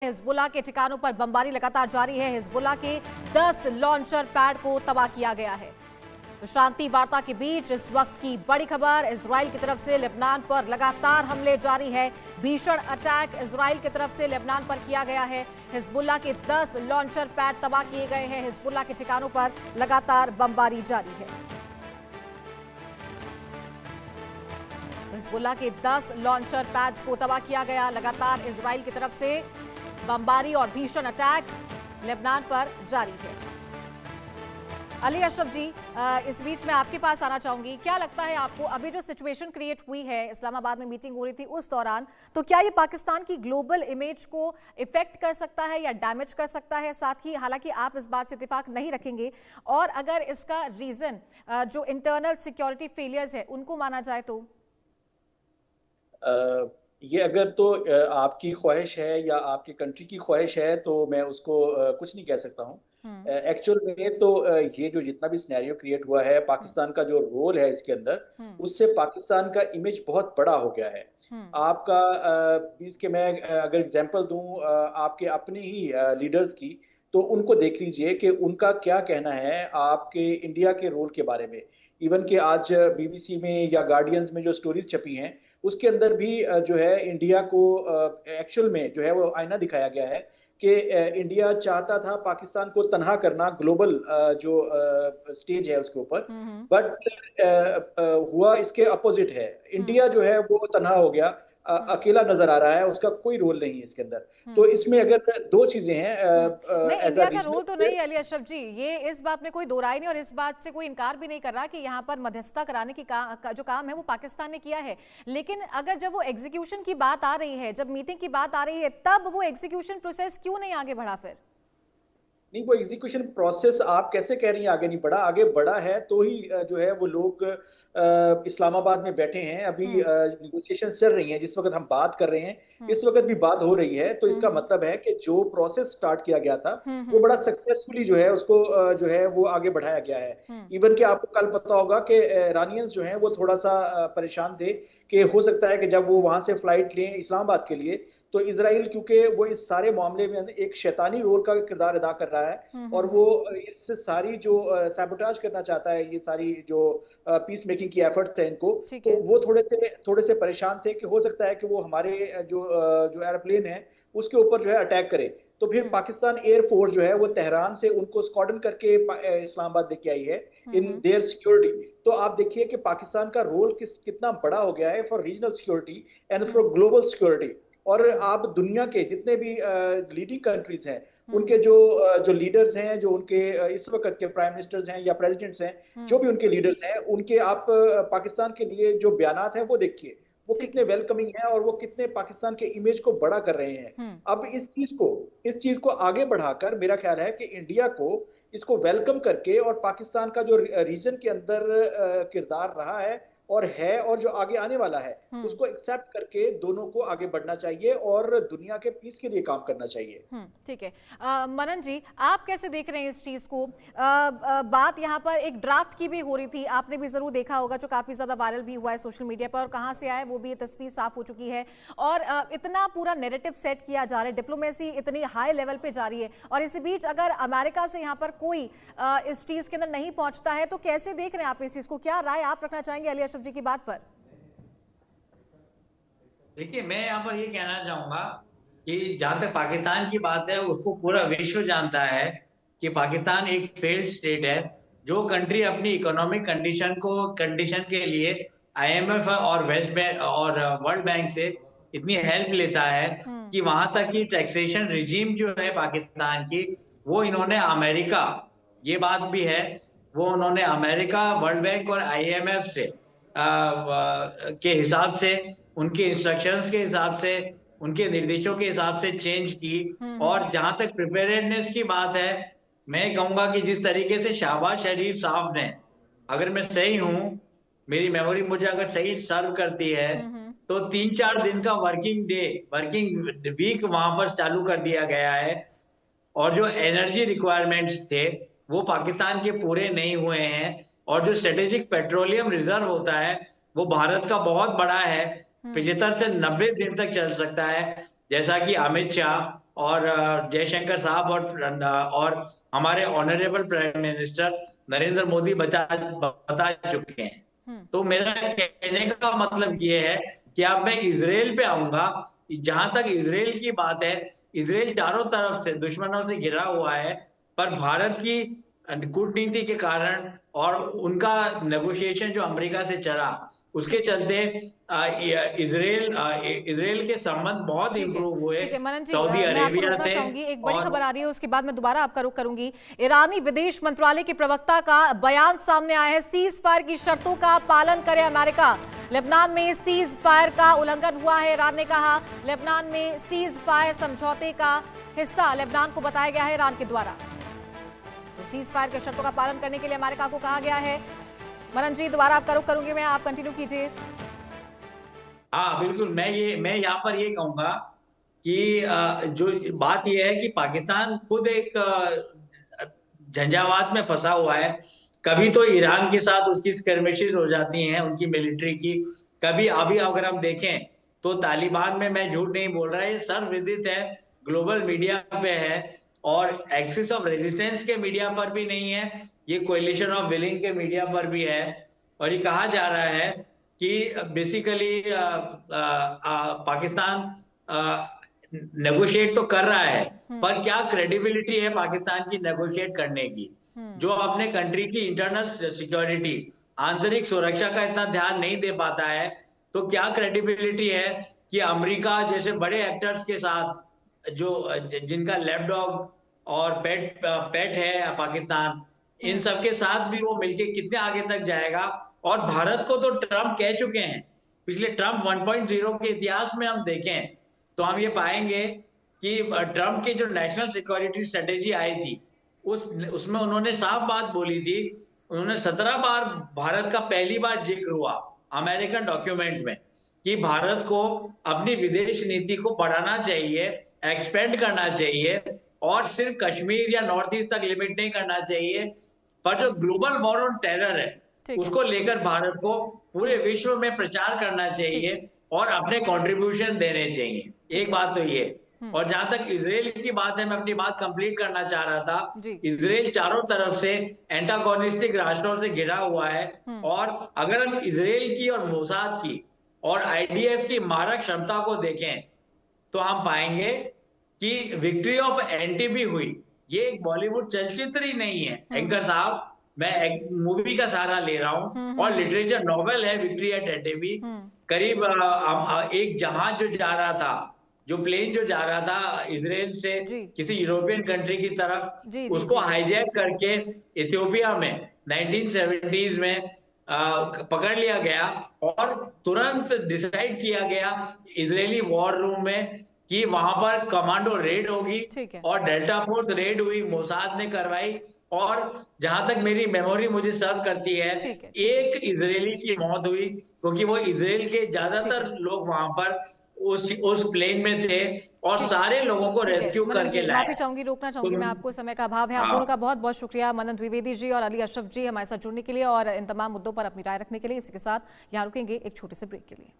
Hezbollah के ठिकानों पर बमबारी लगातार जारी है। हिजबुल्लाह के 10 लॉन्चर पैड को तबाह किया गया है। तो शांति वार्ता के बीच इस वक्त की बड़ी खबर, इजराइल की तरफ से लेबनान पर लगातार हमले जारी है। भीषण अटैक इजराइल की तरफ से लेबनान पर किया गया है। हिजबुल्लाह के 10 लॉन्चर पैड तबाह किए गए हैं। हिजबुल्लाह के ठिकानों पर लगातार बमबारी जारी है। हिजबुल्लाह के 10 लॉन्चर पैड्स को तबाह किया गया। लगातार इजराइल की तरफ से बमबारी और भीषण अटैक लेबनान पर जारी है। अली अशरफ जी, इस बीच में आपके पास आना चाहूंगी, क्या लगता है आपको अभी जो सिचुएशन क्रिएट हुई है, इस्लामाबाद में मीटिंग हो रही थी उस दौरान, तो क्या ये पाकिस्तान की ग्लोबल इमेज को इफेक्ट कर सकता है या डैमेज कर सकता है? साथ ही हालांकि आप इस बात से इत्तेफाक नहीं रखेंगे, और अगर इसका रीजन जो इंटरनल सिक्योरिटी फेलियर्स है उनको माना जाए तो ये अगर तो आपकी ख्वाहिश है या आपकी कंट्री की ख्वाहिश है तो मैं उसको कुछ नहीं कह सकता हूँ। एक्चुअल में तो ये जो जितना भी सिनेरियो क्रिएट हुआ है, पाकिस्तान का जो रोल है इसके अंदर, उससे पाकिस्तान का इमेज बहुत बड़ा हो गया है। आपका इसके मैं अगर एग्जांपल दूं आपके अपने ही लीडर्स की, तो उनको देख लीजिए कि उनका क्या कहना है आपके इंडिया के रोल के बारे में। इवन कि आज बीबीसी में या गार्डियंस में जो स्टोरीज छपी हैं, उसके अंदर भी जो है इंडिया को एक्चुअल में जो है वो आईना दिखाया गया है कि इंडिया चाहता था पाकिस्तान को तनहा करना ग्लोबल जो स्टेज है उसके ऊपर, बट हुआ इसके अपोजिट है। इंडिया जो है वो तनहा हो गया, अकेला नजर आ रहा है, उसका कोई रोल नहीं है इसके अंदर। तो इसमें अगर दो चीजें हैं नहीं, इंडिया का रोल तो नहीं है अली अशरफ जी, ये इस बात में कोई दो राय नहीं, और इस बात से कोई इनकार भी नहीं कर रहा कि यहाँ पर मध्यस्थता कराने की जो काम है वो पाकिस्तान ने किया है। लेकिन अगर जब वो एग्जीक्यूशन की बात आ रही है, जब मीटिंग की बात आ रही है, तब वो एग्जीक्यूशन प्रोसेस क्यों नहीं आगे बढ़ा? फिर नहीं, वो एग्जीक्यूशन प्रोसेस आप कैसे कह रही हैं आगे नहीं बढ़ा? आगे बढ़ा है तो ही जो है वो लोग इस्लामाबाद में बैठे हैं। अभी निगोशिएशन चल रही हैं, जिस वक्त हम बात कर रहे हैं इस वक्त भी बात हो रही है। तो इसका मतलब है कि जो प्रोसेस स्टार्ट किया गया था वो बड़ा सक्सेसफुली जो है उसको जो है वो आगे बढ़ाया गया है। इवन कि आपको कल पता होगा कि इरानियंस जो हैं वो थोड़ा सा परेशान थे कि हो सकता है कि जब वो वहां से फ्लाइट लें इस्लामाबाद के लिए, तो इसराइल क्योंकि वो इस सारे मामले में एक शैतानी रोल का किरदार अदा कर रहा है और वो इस सारी जो सैबोटाज करना चाहता है, ये सारी जो पीस मेकिंग की एफर्ट्स थे इनको, तो वो थोड़े से परेशान थे कि हो सकता है कि वो हमारे जो एयरप्लेन है उसके ऊपर जो है अटैक करे। तो फिर पाकिस्तान एयरफोर्स जो है वो तेहरान से उनको स्क्वाड्रन करके इस्लामाबाद लेके आई है इन देयर सिक्योरिटी। तो आप देखिए कि पाकिस्तान का रोल कितना बड़ा हो गया है for regional security and for global security. और आप दुनिया के जितने भी लीडिंग कंट्रीज हैं, उनके जो लीडर्स हैं, जो उनके इस वक्त के प्राइम मिनिस्टर्स हैं या प्रेसिडेंट्स हैं, जो भी उनके लीडर्स हैं, उनके आप पाकिस्तान के लिए जो बयानात हैं वो देखिए, वो कितने वेलकमिंग है और वो कितने पाकिस्तान के इमेज को बड़ा कर रहे हैं। अब इस चीज को आगे बढ़ाकर मेरा ख्याल है कि इंडिया को इसको वेलकम करके और पाकिस्तान का जो रीजन के अंदर किरदार रहा है और जो आगे आने वाला है उसको एक्सेप्ट करके दोनों को आगे बढ़ना चाहिए और दुनिया के पीस के लिए काम करना चाहिए। ठीक है। मनन जी, आप कैसे देख रहे हैं इस चीज को? बात यहाँ पर एक ड्राफ्ट की भी हो रही थी, आपने भी जरूर देखा होगा, जो काफी ज्यादा वायरल भी हुआ है सोशल मीडिया पर, और कहाँ से आया वो भी तस्वीर साफ हो चुकी है। और इतना पूरा नैरेटिव सेट किया जा रहा है, डिप्लोमेसी इतनी हाई लेवल पे जा रही है, और इसी बीच अगर अमेरिका से यहाँ पर कोई इस चीज के अंदर नहीं पहुंचता है, तो कैसे देख रहे हैं आप इस चीज को? क्या राय आप रखना चाहेंगे अली अशरफ जी की बात पर? देखिए, मैं यहाँ पर ये कहना चाहूंगा कि जहां तक पाकिस्तान की बात है, उसको पूरा विश्व जानता है कि पाकिस्तान एक फेल्ड स्टेट है। जो कंट्री अपनी इकोनॉमिक कंडीशन के लिए आईएमएफ और वेस्ट बैंक और वर्ल्ड बैंक से इतनी हेल्प लेता है कि वहां तक की टैक्सेशन रिजीम जो है पाकिस्तान की, वो इन्होंने अमेरिका, ये बात भी है, वो उन्होंने अमेरिका, वर्ल्ड बैंक और आईएमएफ से के हिसाब से, उनके इंस्ट्रक्शंस के हिसाब से, उनके निर्देशों के हिसाब से चेंज की। और जहां तक प्रिपेयर्डनेस की बात है, मैं कहूंगा कि जिस तरीके से शहबाज शरीफ साहब ने, अगर मैं सही हूं, मेरी मेमोरी मुझे अगर सही सर्व करती है, तो 3-4 दिन का वर्किंग वीक वहां पर चालू कर दिया गया है। और जो एनर्जी रिक्वायरमेंट्स थे वो पाकिस्तान के पूरे नहीं हुए हैं। और जो स्ट्रेटेजिक पेट्रोलियम रिजर्व होता है वो भारत का बहुत बड़ा है, 75 से 90 दिन तक चल सकता है। जैसा कि अमित शाह और जयशंकर साहब और हमारे honourable prime minister Narendra Modi बता चुके हैं। तो मेरा कहने का मतलब ये है कि अब मैं इजराइल पे आऊंगा। जहां तक इजराइल की बात है, इजराइल चारों तरफ से दुश्मनों से घिरा हुआ है, पर भारत की कूटनीति के कारण और उनका नेगोशिएशन जो अमेरिका से चला, उसके चलते इजराइल के संबंध बहुत इंप्रूव हुए ठीक है मनन जी, सऊदी मैं आपको अरेबिया रोकना से। चाहूंगी, एक बड़ी खबर आ रही है, उसके बाद मैं दोबारा आपका रुख करूंगी। ईरानी विदेश मंत्रालय के प्रवक्ता का बयान सामने आया है, सीज फायर की शर्तों का पालन करे अमेरिका। लेबनान में सीज फायर का उल्लंघन हुआ है, ईरान ने कहा। लेबनान में सीज फायर समझौते का हिस्सा लेबनान को बताया गया है ईरान के द्वारा। तो सीज फायर के शर्तों का पालन करने के लिए अमेरिका को कहा गया है। मनन जी, दोबारा आपका रुख करूंगी मैं, आप कंटिन्यू कीजिए। हाँ बिल्कुल, मैं यहाँ पर ये कहूंगा कि जो बात यह है कि पाकिस्तान खुद एक झंझावात में फंसा हुआ है। कभी तो ईरान के साथ उसकी स्कर्मिशेस हो जाती हैं उनकी मिलिट्री की, कभी अभी अगर हम देखें तो तालिबान में, मैं झूठ नहीं बोल रहा, ये सर्वविदित है, ग्लोबल मीडिया पे है और एक्सिस ऑफ रेजिस्टेंस के मीडिया पर भी नहीं है, ये कोएलिशन ऑफ विलिंग के मीडिया पर भी है। और ये कहा जा रहा है कि बेसिकली पाकिस्तान नेगोशिएट तो कर रहा है, पर क्या क्रेडिबिलिटी है पाकिस्तान की नेगोशिएट करने की, जो अपने कंट्री की इंटरनल सिक्योरिटी, आंतरिक सुरक्षा का इतना ध्यान नहीं दे पाता है, तो क्या क्रेडिबिलिटी है कि अमेरिका जैसे बड़े एक्टर्स के साथ, जो जिनका लैपडॉग और पेट है पाकिस्तान, इन सब के साथ भी वो मिलके कितने आगे तक जाएगा। और भारत को तो ट्रम्प कह चुके हैं, पिछले ट्रम्प 1.0 के इतिहास में हम देखें तो हम ये पाएंगे कि ट्रम्प की जो नेशनल सिक्योरिटी स्ट्रेटेजी आई थी, उसमें उन्होंने साफ बात बोली थी। उन्होंने 17 बार भारत का पहली बार जिक्र हुआ अमेरिकन डॉक्यूमेंट में कि भारत को अपनी विदेश नीति को बढ़ाना चाहिए, एक्सपेंड करना चाहिए और सिर्फ कश्मीर या नॉर्थ ईस्ट तक लिमिट नहीं करना चाहिए, पर जो ग्लोबल वॉर ऑन टेरर है उसको लेकर भारत को पूरे विश्व में प्रचार करना चाहिए और अपने कंट्रीब्यूशन देने चाहिए। एक बात तो ये। और जहां तक इजराइल की बात है, मैं अपनी बात कंप्लीट करना चाह रहा था। इजराइल चारों तरफ से एंटागोनिस्टिक राष्ट्रों से घिरा हुआ है, और अगर हम इजराइल की और मोसाद की और आईडीएफ की मारक क्षमता को देखें तो हम पाएंगे कि विक्ट्री ऑफ एंटीबी हुई। ये एक बॉलीवुड चलचित्र ही नहीं है एंकर साहब, मैं एक मूवी का सहारा ले रहा हूँ, और लिटरेचर नॉवेल है विक्ट्री एट एंटीबी। करीब एक जहाज जो जा रहा था, जो प्लेन जो जा रहा था इजराइल से किसी यूरोपियन कंट्री की तरफ, उसको हाईजैक करके इथियोपिया में 1970s में पकड़ लिया गया और तुरंत डिसाइड किया गया इजरायली वॉर रूम में कि वहां पर कमांडो रेड होगी, और डेल्टा फोर्स रेड हुई, मोसाद ने करवाई। और जहां तक मेरी मेमोरी मुझे सर्व करती है, एक इजरायली की मौत हुई क्योंकि वो इजराइल के ज्यादातर लोग वहां पर उस प्लेन में थे और सारे लोगों को रेस्क्यू करके लाए। माफी चाहूंगी, रोकना चाहूंगी मैं आपको, समय का अभाव है। आप दोनों का बहुत बहुत शुक्रिया, मनन द्विवेदी जी और अली अशरफ जी, हमारे साथ जुड़ने के लिए और इन तमाम मुद्दों पर अपनी राय रखने के लिए। इसी के साथ यहाँ रुकेंगे एक छोटे से ब्रेक के लिए।